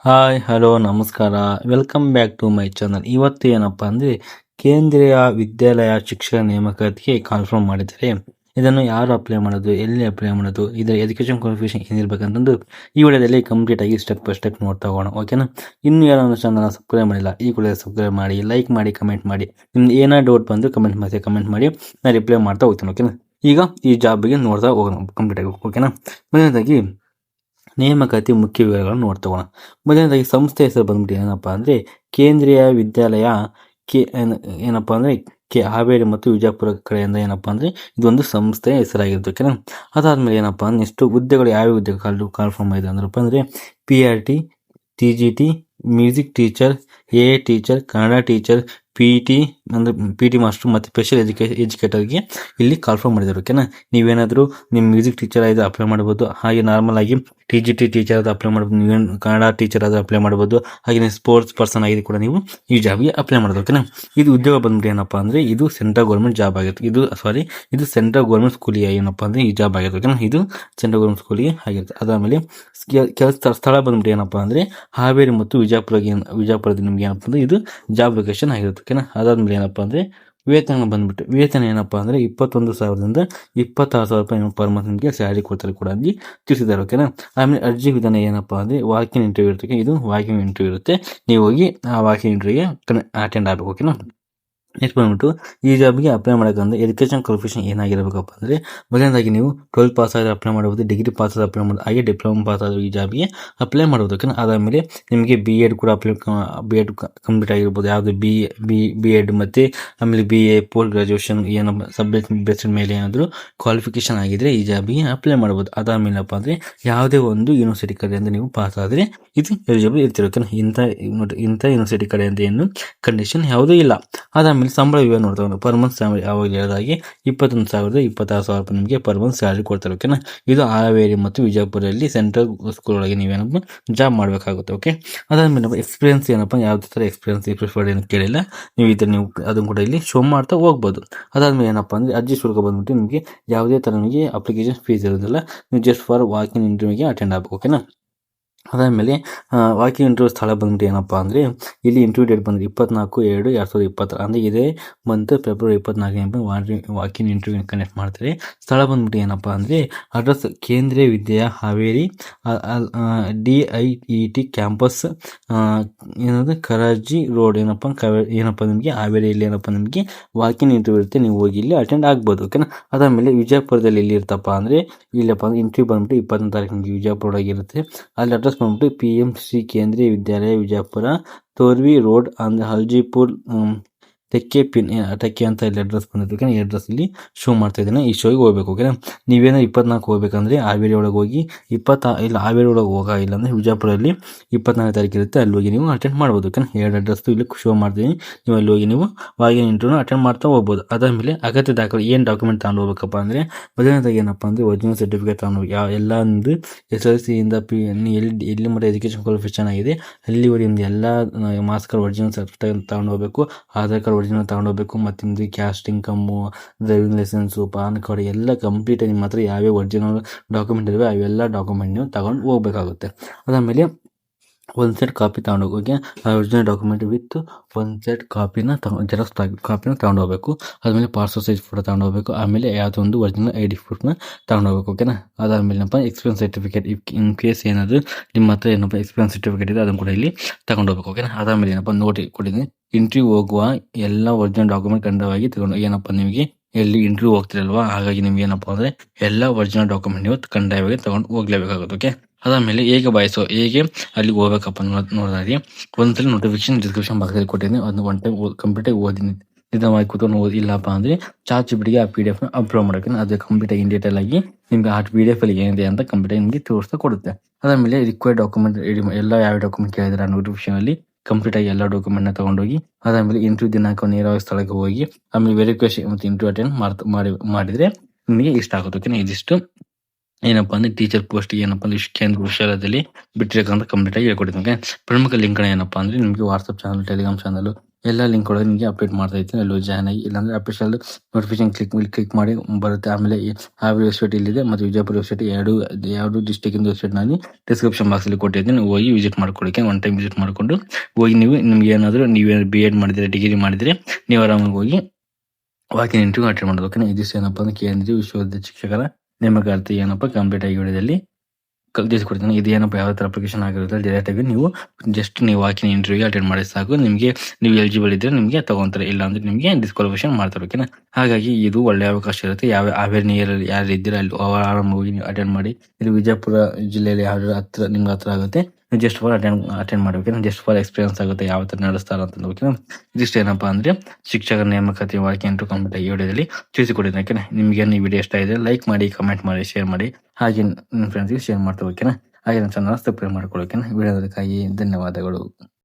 Hi hello ನಮಸ್ಕಾರ. Welcome back to my channel. ಇವತ್ತು ಏನಪ್ಪ ಅಂದರೆ ಕೇಂದ್ರೀಯ ವಿದ್ಯಾಲಯ ಶಿಕ್ಷಕ ನೇಮಕಾತಿಗೆ ಕಾನ್ಫರ್ಮ್ ಮಾಡಿದ್ದಾರೆ. ಇದನ್ನು ಯಾರು ಅಪ್ಲೈ ಮಾಡೋದು, ಎಲ್ಲಿ ಅಪ್ಲೈ ಮಾಡೋದು, ಇದರ ಎಜುಕೇಷನ್ ಕ್ವಾಲಿಫಿಕೇಶನ್ ಏನಿರಬೇಕಂತಂದು ಈ ವಿಡಿಯೋದಲ್ಲಿ ಕಂಪ್ಲೀಟ್ ಆಗಿ ಸ್ಟೆಪ್ ಬೈ ಸ್ಟೆಪ್ ನೋಡ್ತಾ ಹೋಗೋಣ. ಓಕೆನಾ? ಇನ್ನು ಯಾರು ನನ್ನ ಚಾನಲ್ ಸಬ್ಸ್ಕ್ರೈಬ್ ಮಾಡಿಲ್ಲ, ಈ ಕೂಡ ಸಬ್ಸ್ಕ್ರೈಬ್ ಮಾಡಿ, ಲೈಕ್ ಮಾಡಿ, ಕಮೆಂಟ್ ಮಾಡಿ. ನಿಮ್ದು ಏನಾದ್ರು ಡೌಟ್ ಬಂದು ಕಮೆಂಟ್ ಮಾಡಿ ನಾನು ರಿಪ್ಲೈ ಮಾಡ್ತಾ ಹೋಗ್ತೀನಿ. ಓಕೆನಾ? ಈಗ ಈ ಜಾಬ್ ಬಗ್ಗೆ ನೋಡ್ತಾ ಹೋಗೋಣ ಕಂಪ್ಲೀಟ್ ಆಗಿ. ಓಕೆನಾ? ಮೊದಲನೇದಾಗಿ ನೇಮಕಾತಿ ಮುಖ್ಯ ವಿವರಗಳನ್ನು ನೋಡ್ತಾ ಹೋಗೋಣ. ಮೊದಲನೇದಾಗಿ ಸಂಸ್ಥೆ ಹೆಸರು ಬಂದ್ಬಿಟ್ಟು ಏನಪ್ಪ ಅಂದರೆ ಕೇಂದ್ರೀಯ ವಿದ್ಯಾಲಯ ಏನಪ್ಪ ಅಂದರೆ ಹಾವೇರಿ ಮತ್ತು ವಿಜಯಪುರ ಕಡೆಯಿಂದ ಏನಪ್ಪ ಅಂದರೆ ಇದೊಂದು ಸಂಸ್ಥೆಯ ಹೆಸರಾಗಿರುತ್ತೆ. ಓಕೆನಾ? ಅದಾದಮೇಲೆ ಏನಪ್ಪ ಅಂದ್ರೆ ನೆಕ್ಸ್ಟ್ ಹುದ್ದೆಗಳು ಯಾವ ಹುದ್ದೆಗಳು ಕಾನ್ಫರ್ಮ್ ಆಗಿದೆ ಅಂದ್ರಪ್ಪ ಅಂದರೆ PRT, TGT, music teacher, AA teacher, Kannada teacher, PT ಅಂದರೆ PT ಮಾಸ್ಟರ್ ಮತ್ತು ಸ್ಪೆಷಲ್ ಎಜುಕೇಟರ್ಗೆ ಇಲ್ಲಿ ಕಾನ್ಫರ್ಮ್ ಮಾಡಿದ್ದಾರೆ. ಓಕೆನಾ? ನೀವೇನಾದರೂ ನಿಮ್ಮ ಮ್ಯೂಸಿಕ್ ಟೀಚರ್ ಆಗಿ ಅಪ್ಲೈ ಮಾಡ್ಬೋದು. ಹಾಗೆ ನಾರ್ಮಲ್ ಆಗಿ TGT ಟೀಚರ್ ಆದ ಅಪ್ಲೈ ಮಾಡ್ಬೋದು. ನೀವೇನು ಕನ್ನಡ ಟೀಚರ್ ಆದ ಅಪ್ಲೈ ಮಾಡ್ಬೋದು. ಹಾಗೆ ಸ್ಪೋರ್ಟ್ಸ್ ಪರ್ಸನ್ ಆಗಿ ಕೂಡ ನೀವು ಈ ಜಾಬ್ಗೆ ಅಪ್ಲೈ ಮಾಡೋದು. ಓಕೆನಾ? ಇದು ಉದ್ಯೋಗ ಬಂದ್ಬಿಟ್ಟು ಏನಪ್ಪ ಅಂದರೆ ಇದು ಸೆಂಟ್ರಲ್ ಗೌರ್ಮೆಂಟ್ ಜಾಬ್ ಆಗಿರುತ್ತೆ. ಇದು ಸೆಂಟ್ರಲ್ ಗೌರ್ಮೆಂಟ್ ಸ್ಕೂಲಿಗೆ ಏನಪ್ಪ ಅಂದರೆ ಈ ಜಾಬ್ ಆಗಿರುತ್ತೆ. ಓಕೆನಾ? ಇದು ಸೆಂಟ್ರಲ್ ಗೌರ್ಮೆಂಟ್ ಸ್ಕೂಲಿಗೆ ಆಗಿರುತ್ತೆ. ಅದಾದಮೇಲೆ ಕೆಲಸ ಸ್ಥಳ ಬಂದ್ಬಿಟ್ಟು ಏನಪ್ಪ ಅಂದರೆ ಹಾವೇರಿ ಮತ್ತು ವಿಜಯಪುರದ ನಿಮ್ಗೆ ಏನಪ್ಪ ಅಂದರೆ ಇದು ಜಾಬ್ ಲೊಕೇಶನ್ ಆಗಿರುತ್ತೆ. ಓಕೆನಾ? ಅದಾದ್ಮೇಲೆ ಏನಪ್ಪ ಅಂದರೆ ವೇತನ ಏನಪ್ಪ ಅಂದರೆ 21,000ದಿಂದ 26,000 ರೂಪಾಯಿ ಪರ್ ಮಂತ್ ನಿಮಗೆ ಸ್ಯಾಲರಿ ಕೊಡ್ತಾರೆ ಕೂಡ ಅಲ್ಲಿ ತಿಳಿಸಿದ್ದಾರೆ. ಓಕೆನಾ? ಆಮೇಲೆ ಅರ್ಜಿ ವಿಧಾನ ಏನಪ್ಪ ಅಂದರೆ ವಾಕಿಂಗ್ ಇಂಟರ್ವ್ಯೂ ಇರುತ್ತೆ. ಇದು ವಾಕಿಂಗ್ ಇಂಟರ್ವ್ಯೂ ಇರುತ್ತೆ. ನೀವು ಹೋಗಿ ಆ ವಾಕಿಂಗ್ ಇಂಟರ್ವ್ಯೂಗೆ ಅಟೆಂಡ್ ಆಗಬೇಕು. ಓಕೆನಾ? ನೆಕ್ಸ್ಟ್ ಬಂದ್ಬಿಟ್ಟು ಈ ಜಾಬ್ಗೆ ಅಪ್ಲೈ ಮಾಡೋಕ್ಕಂದ್ರೆ ಎಜುಕೇಷನ್ ಕ್ವಾಲಿಫಿಕೇಶನ್ ಏನಾಗಿರಬೇಕಪ್ಪ ಅಂದರೆ ಮೊದಲನೇದಾಗಿ ನೀವು 12 ಪಾಸ್ ಆದರೆ ಅಪ್ಲೈ ಮಾಡ್ಬೋದು, ಡಿಗ್ರಿ ಪಾಸ್ ಆದರೆ ಅಪ್ಲೈ ಮಾಡ್ಬೋದು, ಹಾಗೆ ಡಿಪ್ಲೊಮಾ ಪಾಸ್ ಆದರೆ ಈ ಜಾಬ್ಗೆ ಅಪ್ಲೈ ಮಾಡ್ಬೋದು. ಓಕೆನಾ? ಅದಾದಮೇಲೆ ನಿಮಗೆ BEd ಕೂಡ BEd ಕಂಪ್ಲೀಟ್ ಆಗಿರ್ಬೋದು. ಯಾವುದು BEd ಮತ್ತು ಆಮೇಲೆ BA ಪೋಸ್ಟ್ ಗ್ರಾಜುಯೇಷನ್ ಏನಪ್ಪ ಸಬ್ಜೆಕ್ಟ್ ಬೇಸ್ಡ್ ಮೇಲೆ ಏನಾದರೂ ಕ್ವಾಲಿಫಿಕೇಷನ್ ಆಗಿದ್ರೆ ಈ ಜಾಬ್ಗೆ ಅಪ್ಲೈ ಮಾಡ್ಬೋದು. ಅದಾದಮೇಲಪ್ಪ ಅಂದರೆ ಯಾವುದೇ ಒಂದು ಯೂನಿವರ್ಸಿಟಿ ಕಡೆಯಿಂದ ನೀವು ಪಾಸ್ ಆದರೆ ಇದು ಎಲಿಜಿಬಲ್ ಇರ್ತಿರುತ್ತೆ. ಇಂಥ ಯೂನಿವರ್ಸಿಟಿ ಕಡೆಯಿಂದ ಏನು ಕಂಡೀಷನ್ ಯಾವುದೂ ಇಲ್ಲ. ಅದಾದಮೇಲೆ ಸಂಬಳ ವಿವರ ನೋಡ್ತಾ ಪರ್ ಮಂತ್ ಸ್ಯಾಲರಿ ಯಾವಾಗ ಹೇಳಿದಾಗೆ 21,000 26,000 ರೂಪಾಯಿ ನಿಮಗೆ ಪರ್ ಮಂತ್ ಸ್ಯಾಲರಿ ಕೊಡ್ತಾರೆ. ಓಕೆನಾ? ಇದು ಹಾವೇರಿ ಮತ್ತು ವಿಜಯಪುರಲ್ಲಿ ಸೆಂಟ್ರಲ್ ಸ್ಕೂಲ್ ಒಳಗೆ ನೀವೇನಪ್ಪ ಜಾಬ್ ಮಾಡಬೇಕಾಗುತ್ತೆ. ಓಕೆ? ಅದಾದಮೇಲೆ ಎಕ್ಸ್ಪೀರಿಯನ್ಸ್ ಏನಪ್ಪ ಯಾವುದೇ ಥರ ಎಕ್ಸ್ಪೀರಿಯನ್ಸ್ ಏನು ಕೇಳಿಲ್ಲ. ನೀವು ಅದನ್ನು ಕೂಡ ಇಲ್ಲಿ ಶೋ ಮಾಡ್ತಾ ಹೋಗ್ಬೋದು. ಅದಾದಮೇಲೆ ಏನಪ್ಪ ಅಂದರೆ ಅರ್ಜಿ ಶುಲ್ಕ ಬಂದ್ಬಿಟ್ಟು ನಿಮಗೆ ಯಾವುದೇ ಥರ ನಿಮಗೆ ಅಪ್ಲಿಕೇಶನ್ ಫೀಸ್ ಇರೋದಿಲ್ಲ. ನೀವು ಜಸ್ಟ್ ಫಾರ್ ವಾಕಿಂಗ್ ಇಂಟರ್ವ್ಯೂಗೆ ಅಟೆಂಡ್ ಆಗಬೇಕು. ಓಕೆನಾ? ಅದಾದಮೇಲೆ ವಾಕಿಂಗ್ ಇಂಟರ್ವ್ಯೂ ಸ್ಥಳ ಬಂದ್ಬಿಟ್ಟು ಏನಪ್ಪ ಅಂದರೆ ಇಲ್ಲಿ ಇಂಟರ್ವ್ಯೂ ಡೇಟ್ ಬಂದರೆ 24/2/2020 ಅಂದರೆ ಇದೇ month February 24 walking interview connect ಮಾಡ್ತಾರೆ. ಸ್ಥಳ ಬಂದ್ಬಿಟ್ಟು ಏನಪ್ಪ ಅಂದರೆ ಅಡ್ರೆಸ್ ಕೇಂದ್ರೀಯ ವಿದ್ಯಾ ಹಾವೇರಿ DIET ಕ್ಯಾಂಪಸ್ ಏನಂದರೆ ಕರಾಜಿ ರೋಡ್ ಏನಪ್ಪ ನಿಮಗೆ ಹಾವೇರಿಯಲ್ಲಿ ಏನಪ್ಪ ನಿಮಗೆ ವಾಕಿಂಗ್ ಇಂಟರ್ವ್ಯೂ ಇರುತ್ತೆ. ನೀವು ಹೋಗಿ ಇಲ್ಲಿ ಅಟೆಂಡ್ ಆಗ್ಬೋದು. ಓಕೆನಾ? ಅದಾದಮೇಲೆ ವಿಜಯಪುರದಲ್ಲಿ ಎಲ್ಲಿ ಇರ್ತಪ್ಪ ಅಂದರೆ ಇಲ್ಲಪ್ಪ ಅಂದರೆ ಇಂಟರ್ವ್ಯೂ ಬಂದ್ಬಿಟ್ಟು 20ನೇ ತಾರೀಕು ನಿಮಗೆ ವಿಜಯಪುರ ಒಳಗಿರುತ್ತೆ. ಅಲ್ಲಿ ಅಡ್ರೆಸ್ ಬಂದ್ಬಿಟ್ಟು PMC ಕೇಂದ್ರೀಯ ವಿದ್ಯಾಲಯ ವಿಜಯಪುರ, ತೋರ್ವಿ ರೋಡ್ ಅಂದರೆ ಹಲ್ಜಿಪುರ್ ಟೆಕ್ಕೆ ಅಂತ ಇಲ್ಲಿ ಅಡ್ರೆಸ್ ಬಂದಿತ್ತು. ಈ ಅಡ್ರೆಸ್ ಇಲ್ಲಿ ಶೋ ಮಾಡ್ತಾ ಇದ್ದೇನೆ. ಈ ಶೋಗೆ ಹೋಗ್ಬೇಕು. ಓಕೆನಾ? ನೀವೇನೋ 24 ಹೋಗ್ಬೇಕಂದ್ರೆ ಹಾವೇರಿ ಒಳಗೆ ಹೋಗಿ ಹಾವೇರಿ ಒಳಗೆ ಹೋಗಿಲ್ಲ ಅಂದರೆ ವಿಜಯಪುರಲ್ಲಿ 24ನೇ ತಾರೀಕು ಇರುತ್ತೆ. ಅಲ್ಲಿ ಹೋಗಿ ನೀವು ಅಟೆಂಡ್ ಮಾಡ್ಬೋದು. ಓಕೆನಾ? 2 ಅಡ್ರೆಸ್ ಇಲ್ಲಿ ಶೋ ಮಾಡ್ತೀನಿ. ನೀವು ಅಲ್ಲಿ ಹೋಗಿ ನೀವು ವಾಕಿಂಗ್ ಇಂಟರ್ವ್ಯೂನ ಅಟೆಂಡ್ ಮಾಡ್ತಾ ಹೋಗ್ಬೋದು. ಅದಾದಮೇಲೆ ಅಗತ್ಯ ದಾಖಲೆ ಏನು ಡಾಕ್ಯುಮೆಂಟ್ ತಗೊಂಡು ಹೋಗ್ಬೇಕಪ್ಪ ಅಂದರೆ ಮೊದಲನೇದಾಗಿ ಏನಪ್ಪ ಅಂದರೆ ಒರಿಜಿನಲ್ ಸರ್ಟಿಫಿಕೇಟ್ ತಗೊಂಡು ಎಲ್ಲ ನಿಮ್ಮದು SLC ಇಂದ ಎಲ್ಲಿ ಮಟ್ಟ ಎಜುಕೇಷನ್ ಕ್ವಾಲಿಫಿಕೇಷನ್ ಆಗಿದೆ ಅಲ್ಲಿವರೆಗೆ ನಿಮ್ದು ಎಲ್ಲ ಮಾರ್ಕ್ಸ್ ಕಾರ್ಡ್ ಒರಿಜಿನಲ್ ಸರ್ಟಿಫಿಕೇಟ್ ತಗೊಂಡು ಹೋಗಬೇಕು. ಆಧಾರ್ ಕಾರ್ಡ್ ಒರಿಜಿನಲ್ ತಗೊಂಡು ಹೋಗಬೇಕು. ಮತ್ತು ನಿಮ್ಮದು caste income, driving licence, PAN card ಎಲ್ಲ ಕಂಪ್ಲೀಟ್ ನಿಮ್ಮ ಹತ್ರ ಯಾವ್ಯಾವ ಒರಿಜಿನಲ್ ಡಾಕ್ಯುಮೆಂಟ್ ಇದಾವೆ ಅವೆಲ್ಲ ಡಾಕ್ಯುಮೆಂಟ್ ನೀವು ತಗೊಂಡು ಹೋಗಬೇಕಾಗುತ್ತೆ. ಅದಾದಮೇಲೆ ಒಂದು ಸೆಟ್ ಕಾಪಿ ತಗೊಂಡು ಹೋಗಿ ಒರಿಜಿನಲ್ ಡಾಕ್ಯುಮೆಂಟ್ ವಿತ್ ಒಂದು ಸೆಟ್ ಕಾಪಿನ ಜೆರಾಕ್ಸ್ ಕಾಪಿನ ತಗೊಂಡು ಹೋಗಬೇಕು. ಆದಮೇಲೆ ಪಾಸ್ಪೋರ್ಟ್ ಸೈಜ್ ಫೋಟೋ ತಗೊಂಡು ಹೋಗಬೇಕು. ಆಮೇಲೆ ಯಾವುದೋ ಒಂದು ಒರಿಜಿನಲ್ ID ಪ್ರೂಫ್ನ ತಗೊಂಡು ಹೋಗಬೇಕು. ಓಕೆನಾ? ಅದಾದಮೇಲೆ ಎಕ್ಸ್ಪೀರಿಯನ್ಸ್ ಸರ್ಟಿಫಿಕೇಟ್ ಇನ್ ಕೇಸ್ ಏನಾದರೂ ನಿಮ್ಮ ಹತ್ರ ಎಕ್ಸ್ಪೀರಿಯನ್ಸ್ ಸರ್ಟಿಫಿಕೇಟ್ ಇದೆ ಅದನ್ನು ಕೂಡ ಇಲ್ಲಿ ತಗೊಂಡು ಹೋಗಬೇಕು. ಓಕೆನಾ? ಅದಾದಮೇಲೆ ನೋಡಿ ಕೊಟ್ಟಿದ್ದೀನಿ ಇಂಟರ್ವ್ಯೂ ಹೋಗುವ ಎಲ್ಲ ಒರಿಜಿನಲ್ ಡಾಕ್ಯುಮೆಂಟ್ ಖಂಡಿತವಾಗಿ ತಗೊಂಡು ನಿಮಗೆ ಎಲ್ಲಿ ಇಂಟರ್ವ್ಯೂ ಹೋಗ್ತಿರಲ್ವಾ ಹಾಗಾಗಿ ನಿಮ್ಗೆ ಏನಪ್ಪ ಅಂದರೆ ಎಲ್ಲ ಒರಿಜಿನಲ್ ಡಾಕ್ಯುಮೆಂಟ್ ನೀವು ಕಡ್ಡಾಯವಾಗಿ ತಗೊಂಡು ಹೋಗ್ಲೇಬೇಕಾಗುತ್ತೆ. ಓಕೆ? ಅದಾದಮೇಲೆ ಹೇಗೆ ಅಲ್ಲಿಗೆ ಹೋಗ್ಬೇಕಪ್ಪ ನೋಡಿದಾಗ ಒಂದ್ಸಲ ನೋಟಿಫಿಕೇಶನ್ ಡಿಸ್ಕ್ರಿಪ್ಷನ್ ಬಾಕ್ಸಲ್ಲಿ ಕೊಟ್ಟಿದ್ದೀನಿ. ಅದನ್ನು ಒನ್ ಟೈಮ್ ಕಂಪ್ಲೀಟಾಗಿ ಓದಿನಿ ನಿಧಾನವಾಗಿ ಕೂತ್ಕೊಂಡು ಓದಿಲ್ಲಪ್ಪ ಅಂದರೆ ChatGPTಗೆ ಆ PDF ಅಪ್ಲೋಡ್ ಮಾಡೋಕೆ ಅದು ಕಂಪ್ಲೀಟಾಗಿ ಇನ್ ಡೀಟೇಲ್ ಆಗಿ ನಿಮ್ಗೆ ಆ PDF ಅಲ್ಲಿ ಏನಿದೆ ಅಂತ ಕಂಪ್ಲೀಟಾಗಿ ನಿಮಗೆ ತೋರಿಸ್ತಾ ಕೊಡುತ್ತೆ. ಅದಾದಮೇಲೆ ರಿಕ್ವೈರ್ಡ್ ಡಾಕ್ಯುಮೆಂಟ್ ಎಲ್ಲ ಯಾವ ಡಾಕ್ಯುಮೆಂಟ್ ಕೇಳಿದ್ರೆ ಆ ನೋಟಿಫಿಕೇಶನಲ್ಲಿ ಕಂಪ್ಲೀಟಾಗಿ ಎಲ್ಲ ಡಾಕ್ಯುಮೆಂಟ್ನ ತಗೊಂಡೋಗಿ ಅದಾದಮೇಲೆ ಇಂಟರ್ವ್ಯೂ ದಿನಾಂಕ ನೇರವಾಗಿ ಸ್ಥಳಕ್ಕೆ ಹೋಗಿ ಆಮೇಲೆ ವೆರಿಫಿಕೇಶನ್ ಮತ್ತು ಇಂಟರ್ವ್ಯೂ ಅಟೆಂಡ್ ಮಾಡಿದರೆ ನಿಮಗೆ ಇಷ್ಟ ಆಗುತ್ತೆ. ಓಕೆನಾ? ಇದಿಷ್ಟು ಏನಪ್ಪ ಅಂದರೆ ಟೀಚರ್ ಪೋಸ್ಟ್ಗೆ ಏನಪ್ಪ ಅಂದರೆ ಕೇಂದ್ರ ವಿಶ್ವವಿದ್ಯಾಲಯದಲ್ಲಿ ಬಿಟ್ಟಿರಕ್ಕಂತ ಕಂಪ್ಲೀಟಾಗಿ ಹೇಳ್ಕೊಟ್ಟಿದ್ದೀನಿ. ಪ್ರಮುಖ ಲಿಂಕ್ಗಳು ಏನಪ್ಪ ಅಂದರೆ ನಿಮಗೆ ವಾಟ್ಸಪ್ ಚಾನಲ್, ಟೆಲಿಗ್ರಾಮ್ ಚಾನಲ್, ಎಲ್ಲ ಲಿಂಕ್ ಒಳಗೆ ನಿಮಗೆ ಅಪ್ಡೇಟ್ ಮಾಡ್ತಾ ಇರ್ತೀನಿ. ಅಲ್ಲಿ ಜಾಯ್ನ್ ಆಗಿ, ಇಲ್ಲಾಂದ್ರೆ ಅಫಿಷಿಯಲ್ ನೋಟಿಫಿಕೇಶನ್ ಕ್ಲಿಕ್ ಮಾಡಿ ಬರುತ್ತೆ. ಆಮೇಲೆ ಹಾವೇರಿ ವೆಬ್ಸೈಟ್ ಇಲ್ಲಿದೆ ಮತ್ತು ವಿಜಯಪುರ ವೆಬ್ಸೈಟ್ ಎರಡು ಡಿಸ್ಟಿಕ್ ಇಂದ ವೆಬ್ಸೈಟ್ ನಾನು ಡಿಸ್ಕ್ರಿಪ್ಷನ್ ಬಾಕ್ಸ್ ಅಲ್ಲಿ ಕೊಟ್ಟಿದ್ದೀನಿ. ಹೋಗಿ ವಿಸಿಟ್ ಮಾಡ್ಕೊಳ್ಳಿಕ್ಕೆ ಒನ್ ಟೈಮ್ ವಿಸಿಟ್ ಮಾಡಿಕೊಂಡು ಹೋಗಿ ನೀವು ನಿಮ್ಗೆ ಏನಾದರೂ ನೀವೇನು BEd ಮಾಡಿದ್ರೆ, ಡಿಗ್ರಿ ಮಾಡಿದ್ರೆ ನೀವು ಆರಾಮಾಗಿ ಹೋಗಿ ವಾಕಿಂಗ್ ಇಂಟರ್ವ್ಯೂ ಅಟೆಂಡ್ ಮಾಡೋದು. ಓಕೆನಾ. ಇದಿಷ್ಟು ಏನಪ್ಪ ಅಂದ್ರೆ ಕೇಂದ್ರೀಯ ವಿಶ್ವವಿದ್ಯಾಲಯ ಶಿಕ್ಷಕರ ನೇಮಕಾತಿ ಏನಪ್ಪ ಕಂಪ್ಲೀಟ್ ಆಗಿ ವಿಡಿಯೋದಲ್ಲಿ ತಿಳಿಸ್ಕೊಡ್ತೀನಿ. ಇದು ಏನಪ್ಪ ಯಾವ ತರ ಅಪ್ಲಿಕೇಶನ್ ಆಗಿರುತ್ತೆ, ಡೈರೆಕ್ಟ್ ಆಗಿ ನೀವು ವಾಕಿಂಗ್ ಇಂಟರ್ವ್ಯೂ ಅಟೆಂಡ್ ಮಾಡಿ ಸಾಕು. ನಿಮಗೆ ನೀವು ಎಲಿಜಿಬಲ್ ಇದ್ರೆ ನಿಮಗೆ ತಗೊಂತಾರೆ, ಇಲ್ಲ ಅಂದ್ರೆ ನಿಮಗೆ ಡಿಸ್ಕ್ವಾಲಿಫಿಕೇಶನ್ ಮಾಡ್ತಾರೆ. ಓಕೆನಾ. ಹಾಗಾಗಿ ಇದು ಒಳ್ಳೆ ಅವಕಾಶ ಇರುತ್ತೆ. ಹಾವೇರಿ ನಿಯರ್ ಯಾರು ಇದ್ದೀರಾ ಅಲ್ಲಿ ಆರಾಮಾಗಿ ನೀವು ಅಟೆಂಡ್ ಮಾಡಿ. ಇದು ವಿಜಯಪುರ ಜಿಲ್ಲೆಯಲ್ಲಿ ಯಾವ್ದು ನಿಮ್ಗೆ ಹತ್ರ ಆಗುತ್ತೆ, ಜಸ್ಟ್ ಫಾರ್ ಅಟೆಂಡ್ ಮಾಡಬೇಕು. ಜಸ್ಟ್ ಫಾರ್ ಎಕ್ಸ್ಪೀರಿಯನ್ಸ್ ಆಗುತ್ತೆ ಯಾವ ತರ ನಡೆಸ್ತಾರೆ ಅಂತ. ಓಕೆನಾ. ಇದಿಷ್ಟು ಏನಪ್ಪಾ ಅಂದ್ರೆ ಶಿಕ್ಷಕರ ನೇಮಕಾತಿ ವಾಕಿಂಗ್ ಇಂಟರ್ವ್ಯೂ ಕಂಪ್ಲೀಟ್ ಆಗಿ ವಿಡಿಯೋದಲ್ಲಿ ತಿಳಿಸಿಕೊಟ್ಟಿದ್ದೀನಿ. ಓಕೆನಾ. ನಿಮಗೆ ಈ ವಿಡಿಯೋ ಇಷ್ಟ ಇದೆ ಲೈಕ್ ಮಾಡಿ, ಕಮೆಂಟ್ ಮಾಡಿ, ಶೇರ್ ಮಾಡಿ, ಹಾಗೆ ನಿಮ್ಮ ಫ್ರೆಂಡ್ಸ್ಗೆ ಶೇರ್ ಮಾಡ್ತಾ. ಓಕೆನಾ. ಹಾಗೆ ನನ್ನ ಚಾನಲ್ ಸಬ್ಸ್ಕ್ರೈಬ್ ಮಾಡ್ಕೊಳ್ಳೋಕೆ ವಿಡಿಯೋದಕ್ಕಾಗಿ ಧನ್ಯವಾದಗಳು.